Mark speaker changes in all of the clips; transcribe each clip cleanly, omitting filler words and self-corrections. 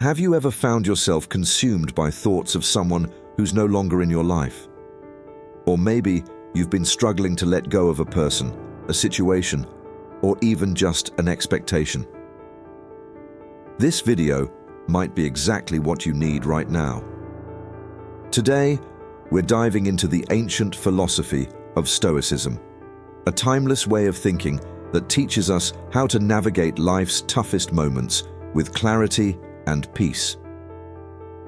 Speaker 1: Have you ever found yourself consumed by thoughts of someone who's no longer in your life? Or maybe you've been struggling to let go of a person, a situation, or even just an expectation. This video might be exactly what you need right now. Today, we're diving into the ancient philosophy of Stoicism, a timeless way of thinking that teaches us how to navigate life's toughest moments with clarity and peace.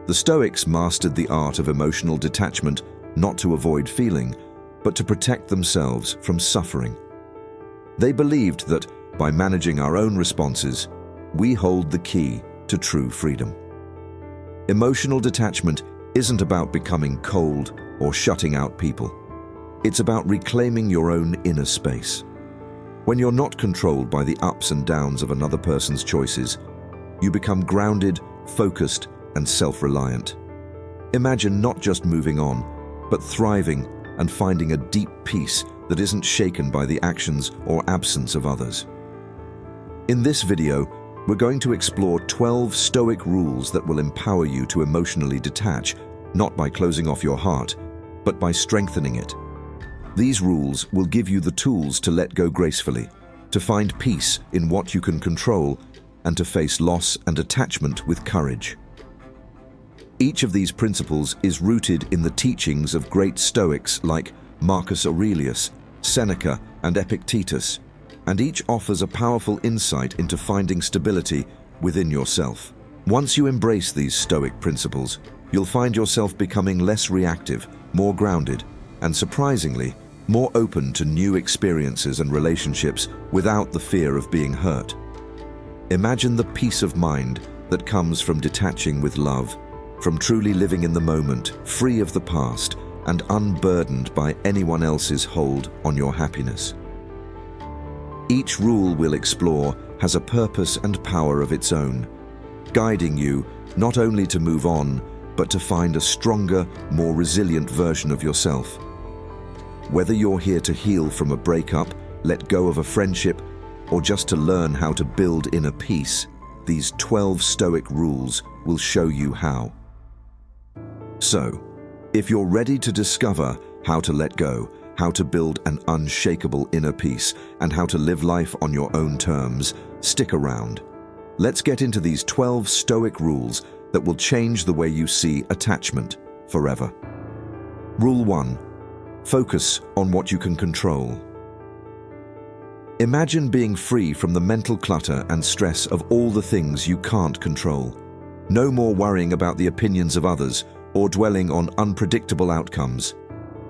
Speaker 1: The Stoics mastered the art of emotional detachment not to avoid feeling, but to protect themselves from suffering. They believed that by managing our own responses, we hold the key to true freedom. Emotional detachment isn't about becoming cold or shutting out people. It's about reclaiming your own inner space. When you're not controlled by the ups and downs of another person's choices, you become grounded, focused, and self-reliant. Imagine not just moving on, but thriving and finding a deep peace that isn't shaken by the actions or absence of others. In this video, we're going to explore 12 Stoic rules that will empower you to emotionally detach, not by closing off your heart, but by strengthening it. These rules will give you the tools to let go gracefully, to find peace in what you can control, and to face loss and attachment with courage. Each of these principles is rooted in the teachings of great Stoics like Marcus Aurelius, Seneca, and Epictetus, and each offers a powerful insight into finding stability within yourself. Once you embrace these Stoic principles, you'll find yourself becoming less reactive, more grounded, and surprisingly, more open to new experiences and relationships without the fear of being hurt. Imagine the peace of mind that comes from detaching with love, from truly living in the moment, free of the past, and unburdened by anyone else's hold on your happiness. Each rule we'll explore has a purpose and power of its own, guiding you not only to move on, but to find a stronger, more resilient version of yourself. Whether you're here to heal from a breakup, let go of a friendship, or just to learn how to build inner peace, these 12 Stoic rules will show you how. So, if you're ready to discover how to let go, how to build an unshakable inner peace, and how to live life on your own terms, stick around. Let's get into these 12 Stoic rules that will change the way you see attachment forever. Rule 1. Focus on what you can control. Imagine being free from the mental clutter and stress of all the things you can't control. No more worrying about the opinions of others or dwelling on unpredictable outcomes.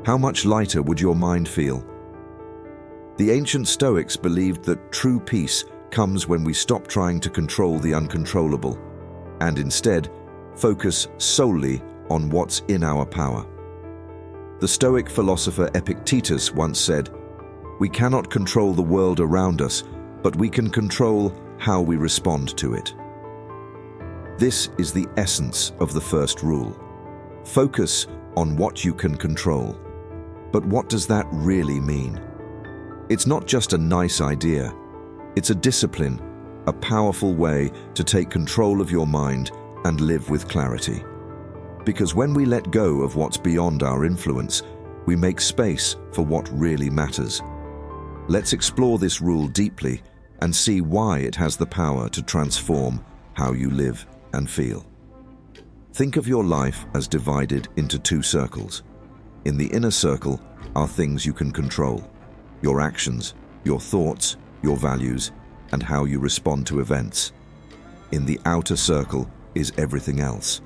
Speaker 1: How much lighter would your mind feel? The ancient Stoics believed that true peace comes when we stop trying to control the uncontrollable and instead focus solely on what's in our power. The Stoic philosopher Epictetus once said, "We cannot control the world around us, but we can control how we respond to it." This is the essence of the first rule. Focus on what you can control. But what does that really mean? It's not just a nice idea. It's a discipline, a powerful way to take control of your mind and live with clarity. Because when we let go of what's beyond our influence, we make space for what really matters. Let's explore this rule deeply and see why it has the power to transform how you live and feel. Think of your life as divided into two circles. In the inner circle are things you can control: your actions, your thoughts, your values, and how you respond to events. In the outer circle is everything else: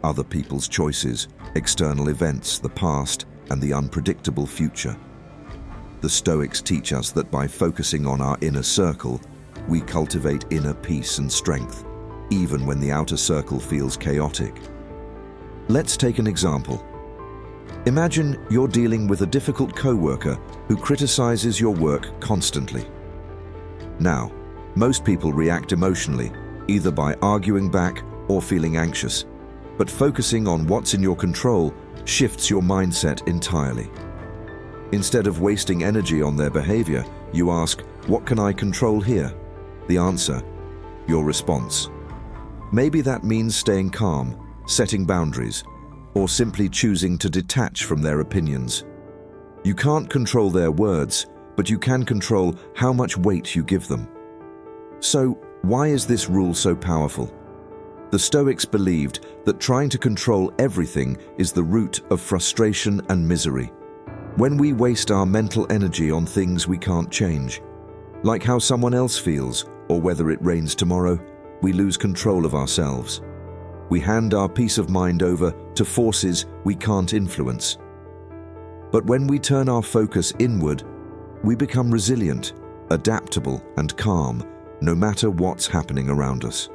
Speaker 1: other people's choices, external events, the past, and the unpredictable future. The Stoics teach us that by focusing on our inner circle, we cultivate inner peace and strength, even when the outer circle feels chaotic. Let's take an example. Imagine you're dealing with a difficult coworker who criticizes your work constantly. Now, most people react emotionally, either by arguing back or feeling anxious, but focusing on what's in your control shifts your mindset entirely. Instead of wasting energy on their behavior, you ask, "What can I control here?" The answer: your response. Maybe that means staying calm, setting boundaries, or simply choosing to detach from their opinions. You can't control their words, but you can control how much weight you give them. So, why is this rule so powerful? The Stoics believed that trying to control everything is the root of frustration and misery. When we waste our mental energy on things we can't change, like how someone else feels or whether it rains tomorrow, we lose control of ourselves. We hand our peace of mind over to forces we can't influence. But when we turn our focus inward, we become resilient, adaptable, and calm, no matter what's happening around us.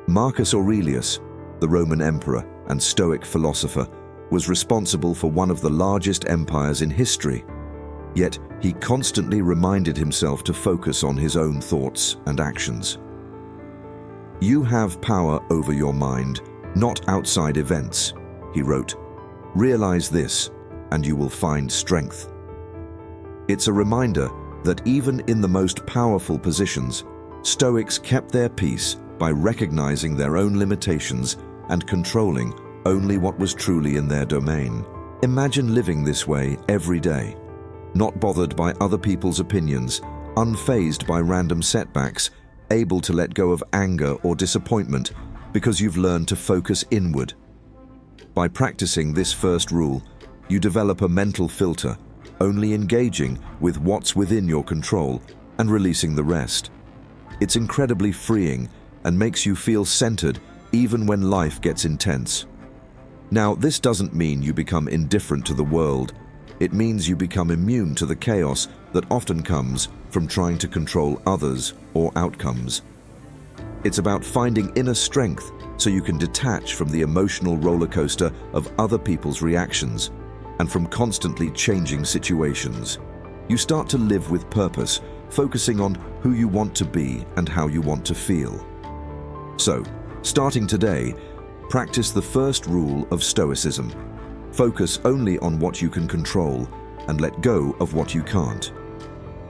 Speaker 1: Marcus Aurelius, the Roman emperor and Stoic philosopher, was responsible for one of the largest empires in history. Yet he constantly reminded himself to focus on his own thoughts and actions. "You have power over your mind, not outside events," he wrote. "Realize this, and you will find strength." It's a reminder that even in the most powerful positions, Stoics kept their peace by recognizing their own limitations and controlling only what was truly in their domain. Imagine living this way every day, not bothered by other people's opinions, unfazed by random setbacks, able to let go of anger or disappointment because you've learned to focus inward. By practicing this first rule, you develop a mental filter, only engaging with what's within your control and releasing the rest. It's incredibly freeing and makes you feel centered even when life gets intense. Now, this doesn't mean you become indifferent to the world. It means you become immune to the chaos that often comes from trying to control others or outcomes. It's about finding inner strength so you can detach from the emotional roller coaster of other people's reactions and from constantly changing situations. You start to live with purpose, focusing on who you want to be and how you want to feel. So, starting today, practice the first rule of Stoicism. Focus only on what you can control and let go of what you can't.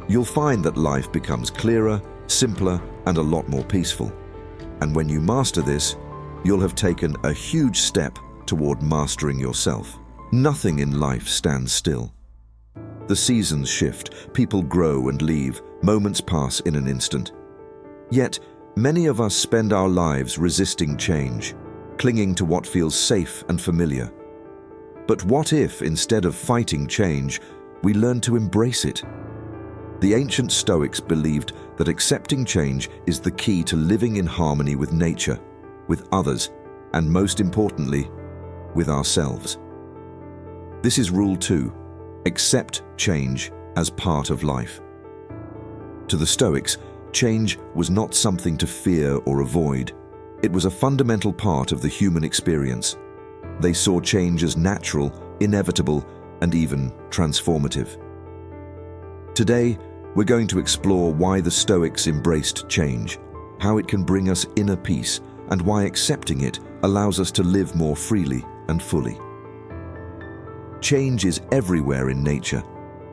Speaker 1: You'll find that life becomes clearer, simpler, and a lot more peaceful. And when you master this, you'll have taken a huge step toward mastering yourself. Nothing in life stands still. The seasons shift, people grow and leave, moments pass in an instant. Yet, many of us spend our lives resisting change, clinging to what feels safe and familiar. But what if, instead of fighting change, we learn to embrace it? The ancient Stoics believed that accepting change is the key to living in harmony with nature, with others, and most importantly, with ourselves. This is Rule 2. Accept change as part of life. To the Stoics, change was not something to fear or avoid. It was a fundamental part of the human experience. They saw change as natural, inevitable, and even transformative. Today, we're going to explore why the Stoics embraced change, how it can bring us inner peace, and why accepting it allows us to live more freely and fully. Change is everywhere in nature.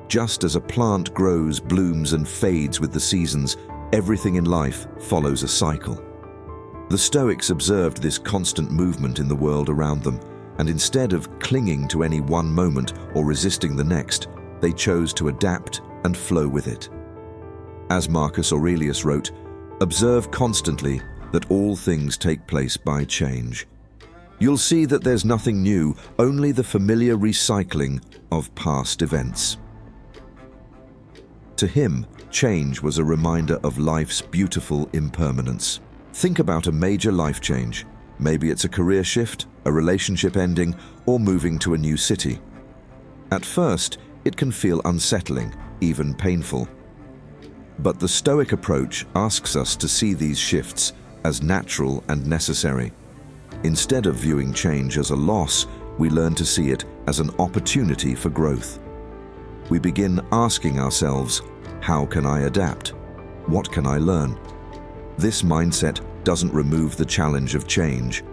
Speaker 1: Just as a plant grows, blooms, and fades with the seasons, everything in life follows a cycle. The Stoics observed this constant movement in the world around them, and instead of clinging to any one moment or resisting the next, they chose to adapt and flow with it. As Marcus Aurelius wrote, "Observe constantly that all things take place by change. You'll see that there's nothing new, only the familiar recycling of past events." To him, change was a reminder of life's beautiful impermanence. Think about a major life change. Maybe it's a career shift, a relationship ending, or moving to a new city. At first, it can feel unsettling, even painful. But the Stoic approach asks us to see these shifts as natural and necessary. Instead of viewing change as a loss, we learn to see it as an opportunity for growth. We begin asking ourselves, how can I adapt? What can I learn? This mindset doesn't remove the challenge of change,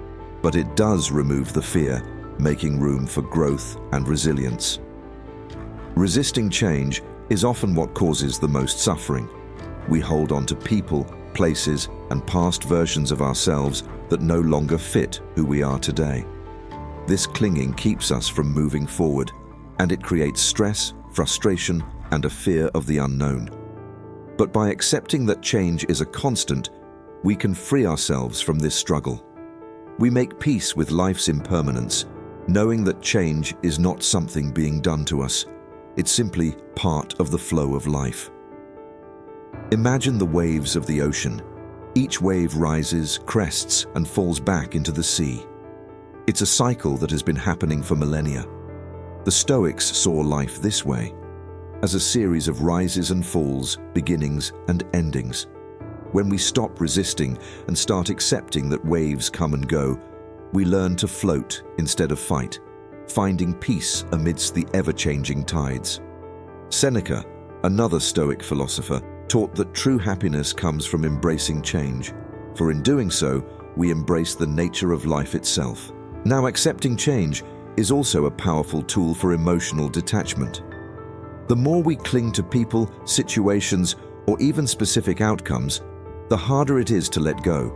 Speaker 1: but it does remove the fear, making room for growth and resilience. Resisting change is often what causes the most suffering. We hold on to people, places, and past versions of ourselves that no longer fit who we are today. This clinging keeps us from moving forward, and it creates stress, frustration, and a fear of the unknown. But by accepting that change is a constant, we can free ourselves from this struggle. We make peace with life's impermanence, knowing that change is not something being done to us. It's simply part of the flow of life. Imagine the waves of the ocean. Each wave rises, crests, and falls back into the sea. It's a cycle that has been happening for millennia. The Stoics saw life this way, as a series of rises and falls, beginnings and endings. When we stop resisting and start accepting that waves come and go, we learn to float instead of fight, finding peace amidst the ever-changing tides. Seneca, another Stoic philosopher, taught that true happiness comes from embracing change, for in doing so, we embrace the nature of life itself. Now, accepting change is also a powerful tool for emotional detachment. The more we cling to people, situations, or even specific outcomes, the harder it is to let go.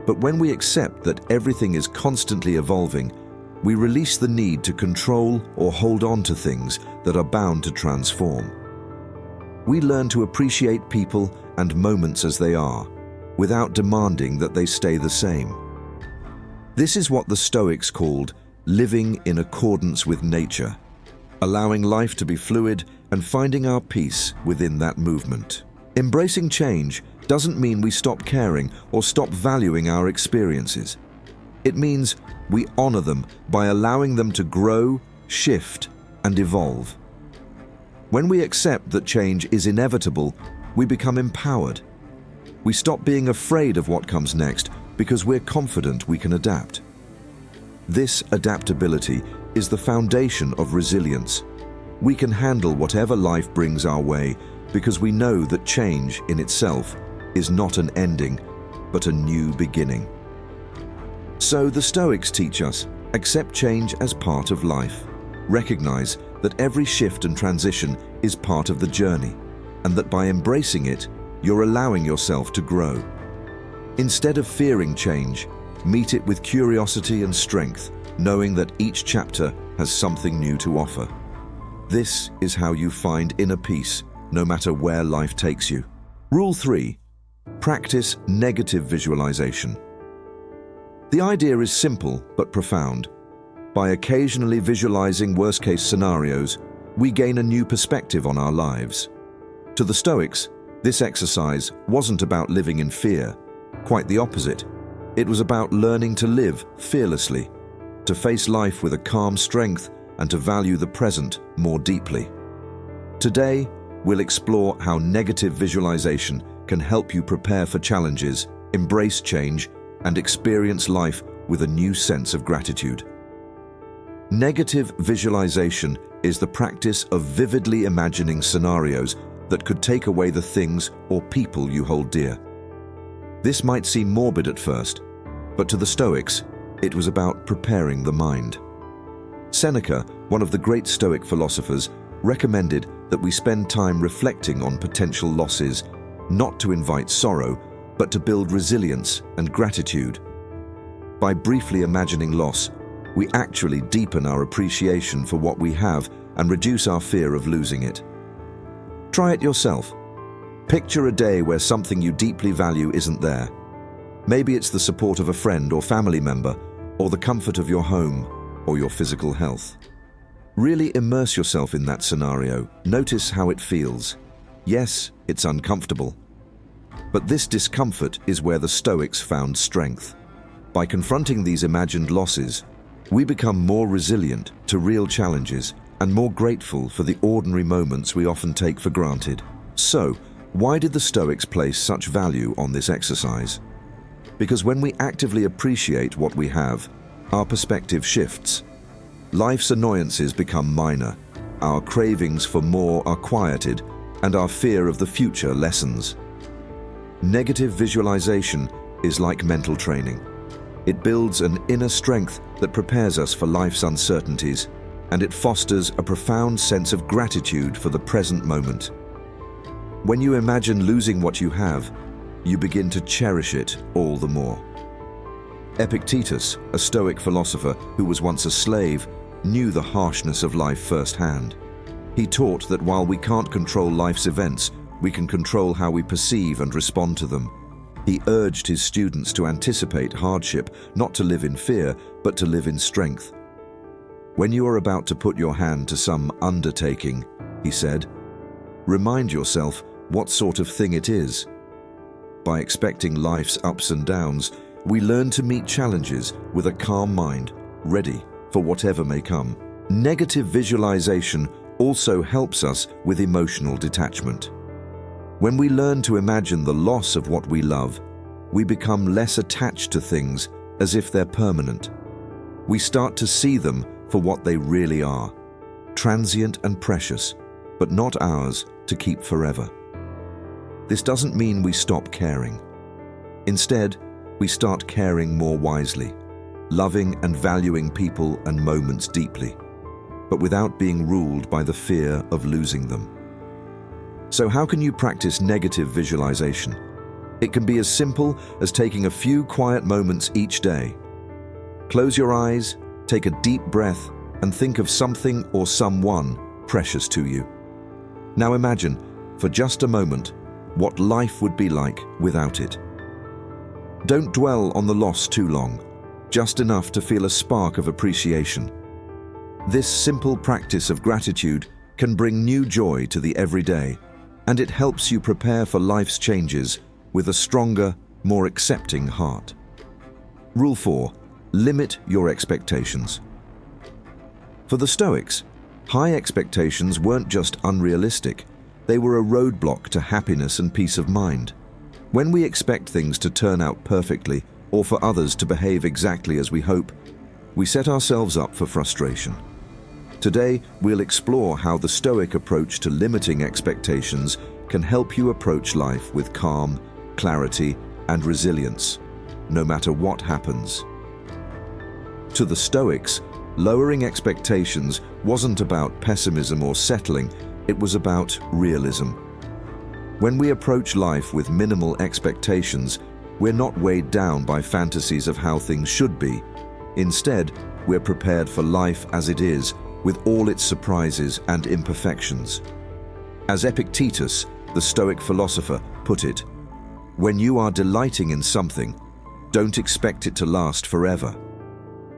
Speaker 1: But when we accept that everything is constantly evolving, we release the need to control or hold on to things that are bound to transform. We learn to appreciate people and moments as they are, without demanding that they stay the same. This is what the Stoics called living in accordance with nature, allowing life to be fluid and finding our peace within that movement. Embracing change doesn't mean we stop caring or stop valuing our experiences. It means we honor them by allowing them to grow, shift, and evolve. When we accept that change is inevitable, we become empowered. We stop being afraid of what comes next because we're confident we can adapt. This adaptability is the foundation of resilience. We can handle whatever life brings our way because we know that change in itself is not an ending, but a new beginning. So the Stoics teach us, accept change as part of life. Recognize that every shift and transition is part of the journey, and that by embracing it, you're allowing yourself to grow. Instead of fearing change, meet it with curiosity and strength, knowing that each chapter has something new to offer. This is how you find inner peace, no matter where life takes you. Rule 3. Practice negative visualization. The idea is simple but profound. By occasionally visualizing worst-case scenarios, we gain a new perspective on our lives. To the Stoics, this exercise wasn't about living in fear. Quite the opposite. It was about learning to live fearlessly, to face life with a calm strength, and to value the present more deeply. Today, we'll explore how negative visualization can help you prepare for challenges, embrace change, and experience life with a new sense of gratitude. Negative visualization is the practice of vividly imagining scenarios that could take away the things or people you hold dear. This might seem morbid at first, but to the Stoics, it was about preparing the mind. Seneca, one of the great Stoic philosophers, recommended that we spend time reflecting on potential losses, not to invite sorrow, but to build resilience and gratitude. By briefly imagining loss, we actually deepen our appreciation for what we have and reduce our fear of losing it. Try it yourself. Picture a day where something you deeply value isn't there. Maybe it's the support of a friend or family member, or the comfort of your home, or your physical health. Really immerse yourself in that scenario. Notice how it feels. Yes, it's uncomfortable. But this discomfort is where the Stoics found strength. By confronting these imagined losses, we become more resilient to real challenges and more grateful for the ordinary moments we often take for granted. So, why did the Stoics place such value on this exercise? Because when we actively appreciate what we have, our perspective shifts. Life's annoyances become minor, our cravings for more are quieted, and our fear of the future lessens. Negative visualization is like mental training. It builds an inner strength that prepares us for life's uncertainties, and it fosters a profound sense of gratitude for the present moment. When you imagine losing what you have, you begin to cherish it all the more. Epictetus, a Stoic philosopher who was once a slave, knew the harshness of life firsthand. He taught that while we can't control life's events, we can control how we perceive and respond to them. He urged his students to anticipate hardship, not to live in fear, but to live in strength. When you are about to put your hand to some undertaking, he said, remind yourself what sort of thing it is. By expecting life's ups and downs, we learn to meet challenges with a calm mind, ready for whatever may come. Negative visualization also helps us with emotional detachment. When we learn to imagine the loss of what we love, we become less attached to things as if they're permanent. We start to see them for what they really are, transient and precious, but not ours to keep forever. This doesn't mean we stop caring. Instead, we start caring more wisely, loving and valuing people and moments deeply, but without being ruled by the fear of losing them. So how can you practice negative visualization? It can be as simple as taking a few quiet moments each day. Close your eyes, take a deep breath, and think of something or someone precious to you. Now imagine, for just a moment, what life would be like without it. Don't dwell on the loss too long, just enough to feel a spark of appreciation. This simple practice of gratitude can bring new joy to the everyday, and it helps you prepare for life's changes with a stronger, more accepting heart. Rule 4. Limit your expectations. For the Stoics, high expectations weren't just unrealistic, they were a roadblock to happiness and peace of mind. When we expect things to turn out perfectly, or for others to behave exactly as we hope, we set ourselves up for frustration. Today, we'll explore how the Stoic approach to limiting expectations can help you approach life with calm, clarity, and resilience, no matter what happens. To the Stoics, lowering expectations wasn't about pessimism or settling, it was about realism. When we approach life with minimal expectations, we're not weighed down by fantasies of how things should be. Instead, we're prepared for life as it is, with all its surprises and imperfections. As Epictetus, the Stoic philosopher, put it, when you are delighting in something, don't expect it to last forever.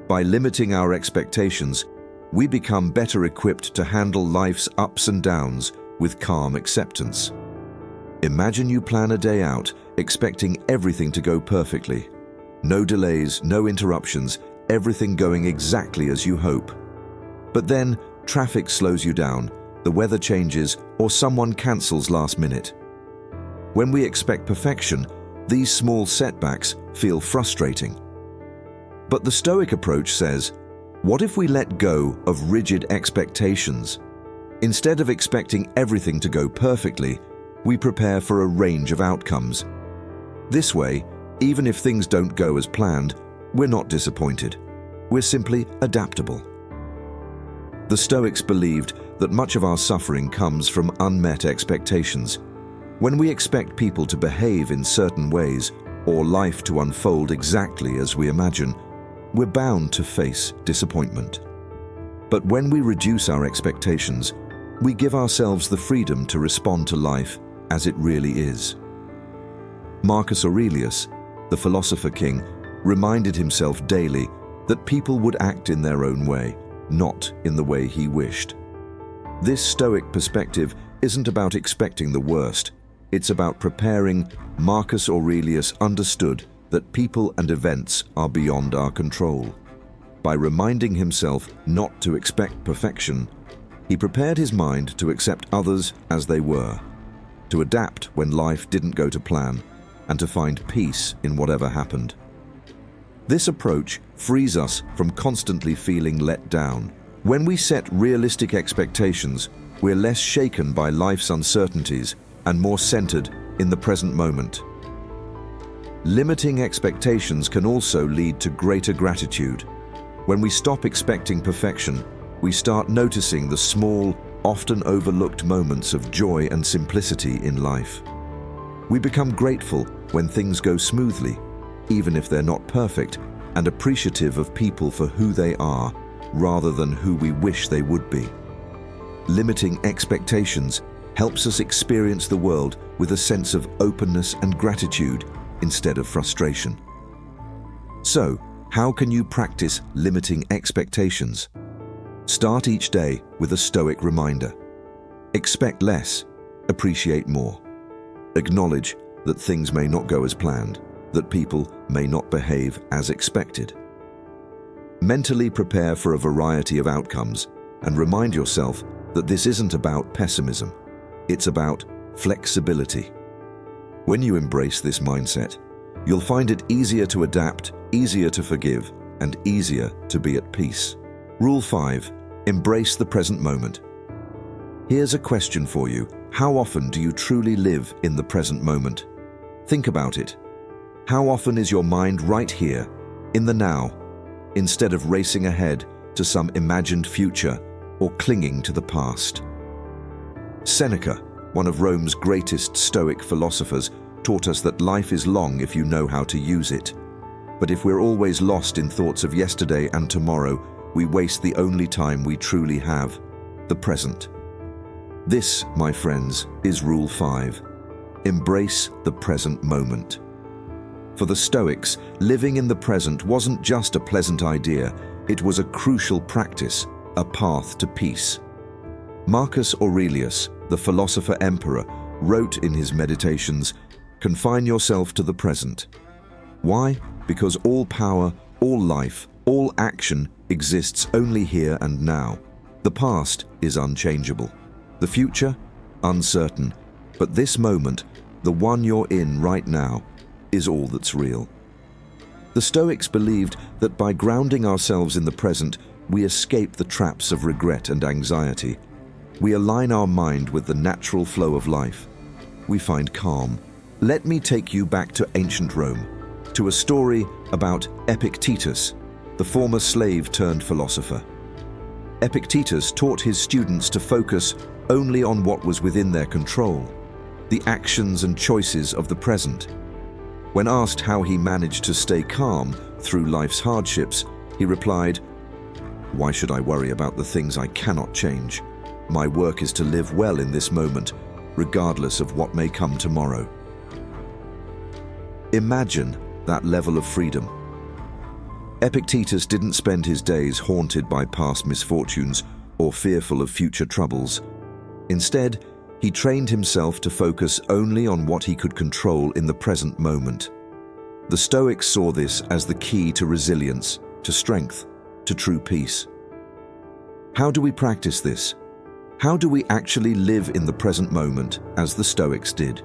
Speaker 1: By limiting our expectations, we become better equipped to handle life's ups and downs with calm acceptance. Imagine you plan a day out, expecting everything to go perfectly. No delays, no interruptions, everything going exactly as you hope. But then, traffic slows you down, the weather changes, or someone cancels last minute. When we expect perfection, these small setbacks feel frustrating. But the Stoic approach says, what if we let go of rigid expectations? Instead of expecting everything to go perfectly, we prepare for a range of outcomes. This way, even if things don't go as planned, we're not disappointed. We're simply adaptable. The Stoics believed that much of our suffering comes from unmet expectations. When we expect people to behave in certain ways, or life to unfold exactly as we imagine, we're bound to face disappointment. But when we reduce our expectations, we give ourselves the freedom to respond to life as it really is. Marcus Aurelius, the philosopher king, reminded himself daily that people would act in their own way, not in the way he wished. This Stoic perspective isn't about expecting the worst, it's about preparing. Marcus Aurelius understood that people and events are beyond our control. By reminding himself not to expect perfection, he prepared his mind to accept others as they were, to adapt when life didn't go to plan, and to find peace in whatever happened. This approach frees us from constantly feeling let down. When we set realistic expectations, we're less shaken by life's uncertainties and more centered in the present moment. Limiting expectations can also lead to greater gratitude. When we stop expecting perfection, we start noticing the small, often overlooked moments of joy and simplicity in life. We become grateful when things go smoothly, even if they're not perfect, and appreciative of people for who they are, rather than who we wish they would be. Limiting expectations helps us experience the world with a sense of openness and gratitude instead of frustration. So, how can you practice limiting expectations? Start each day with a Stoic reminder. Expect less, appreciate more. Acknowledge that things may not go as planned, that people may not behave as expected. Mentally prepare for a variety of outcomes and remind yourself that this isn't about pessimism. It's about flexibility. When you embrace this mindset, you'll find it easier to adapt, easier to forgive, and easier to be at peace. Rule 5. Embrace the present moment. Here's a question for you. How often do you truly live in the present moment? Think about it. How often is your mind right here, in the now, instead of racing ahead to some imagined future or clinging to the past? Seneca, one of Rome's greatest Stoic philosophers, taught us that life is long if you know how to use it. But if we're always lost in thoughts of yesterday and tomorrow, we waste the only time we truly have, the present. This, my friends, is Rule 5. Embrace the present moment. For the Stoics, living in the present wasn't just a pleasant idea, it was a crucial practice, a path to peace. Marcus Aurelius, the philosopher-emperor, wrote in his Meditations, "Confine yourself to the present." Why? Because all power, all life, all action exists only here and now. The past is unchangeable. The future? Uncertain. But this moment, the one you're in right now, is all that's real. The Stoics believed that by grounding ourselves in the present, we escape the traps of regret and anxiety. We align our mind with the natural flow of life. We find calm. Let me take you back to ancient Rome, to a story about Epictetus, the former slave-turned-philosopher. Epictetus taught his students to focus only on what was within their control, the actions and choices of the present. When asked how he managed to stay calm through life's hardships, he replied, "Why should I worry about the things I cannot change? My work is to live well in this moment, regardless of what may come tomorrow." Imagine that level of freedom. Epictetus didn't spend his days haunted by past misfortunes or fearful of future troubles. Instead, he trained himself to focus only on what he could control in the present moment. The Stoics saw this as the key to resilience, to strength, to true peace. How do we practice this? How do we actually live in the present moment as the Stoics did?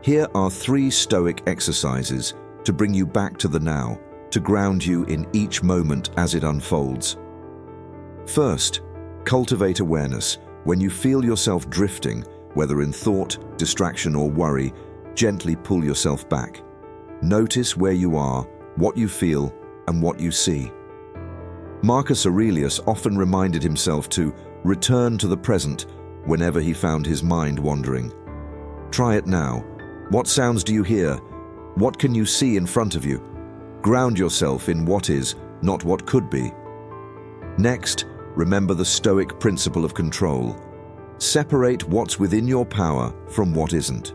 Speaker 1: Here are 3 Stoic exercises to bring you back to the now, to ground you in each moment as it unfolds. First, cultivate awareness. When you feel yourself drifting, whether in thought, distraction, or worry, gently pull yourself back. Notice where you are, what you feel, and what you see. Marcus Aurelius often reminded himself to return to the present whenever he found his mind wandering. Try it now. What sounds do you hear? What can you see in front of you? Ground yourself in what is, not what could be. Next, remember the Stoic principle of control. Separate what's within your power from what isn't.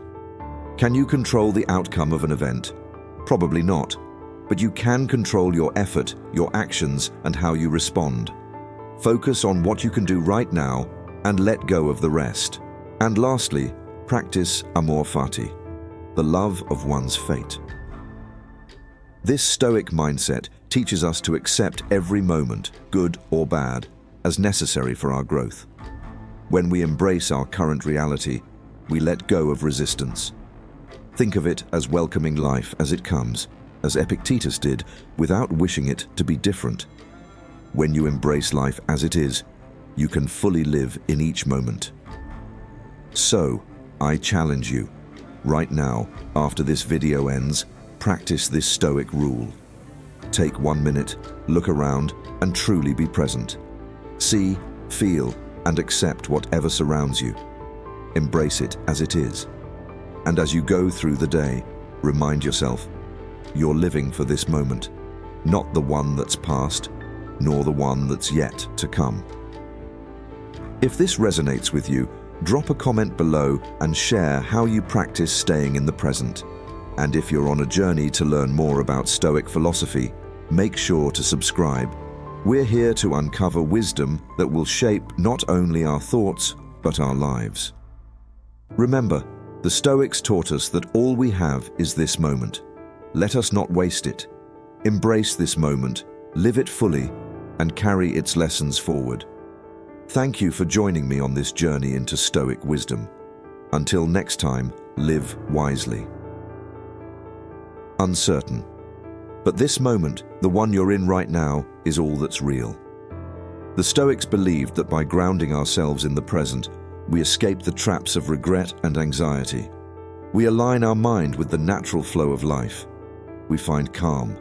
Speaker 1: Can you control the outcome of an event? Probably not, but you can control your effort, your actions, and how you respond. Focus on what you can do right now and let go of the rest. And lastly, practice amor fati, the love of one's fate. This Stoic mindset teaches us to accept every moment, good or bad, as necessary for our growth. When we embrace our current reality, we let go of resistance. Think of it as welcoming life as it comes, as Epictetus did, without wishing it to be different. When you embrace life as it is, you can fully live in each moment. So, I challenge you, right now, after this video ends, practice this Stoic rule. Take 1 minute, look around, and truly be present. See, feel, and accept whatever surrounds you. Embrace it as it is. And as you go through the day, remind yourself, you're living for this moment, not the one that's past, nor the one that's yet to come. If this resonates with you, drop a comment below and share how you practice staying in the present. And if you're on a journey to learn more about Stoic philosophy, make sure to subscribe. We're here to uncover wisdom that will shape not only our thoughts, but our lives. Remember, the Stoics taught us that all we have is this moment. Let us not waste it. Embrace this moment, live it fully, and carry its lessons forward. Thank you for joining me on this journey into Stoic wisdom. Until next time, live wisely. Uncertain. But this moment, the one you're in right now, is all that's real. The Stoics believed that by grounding ourselves in the present, we escape the traps of regret and anxiety. We align our mind with the natural flow of life. We find calm,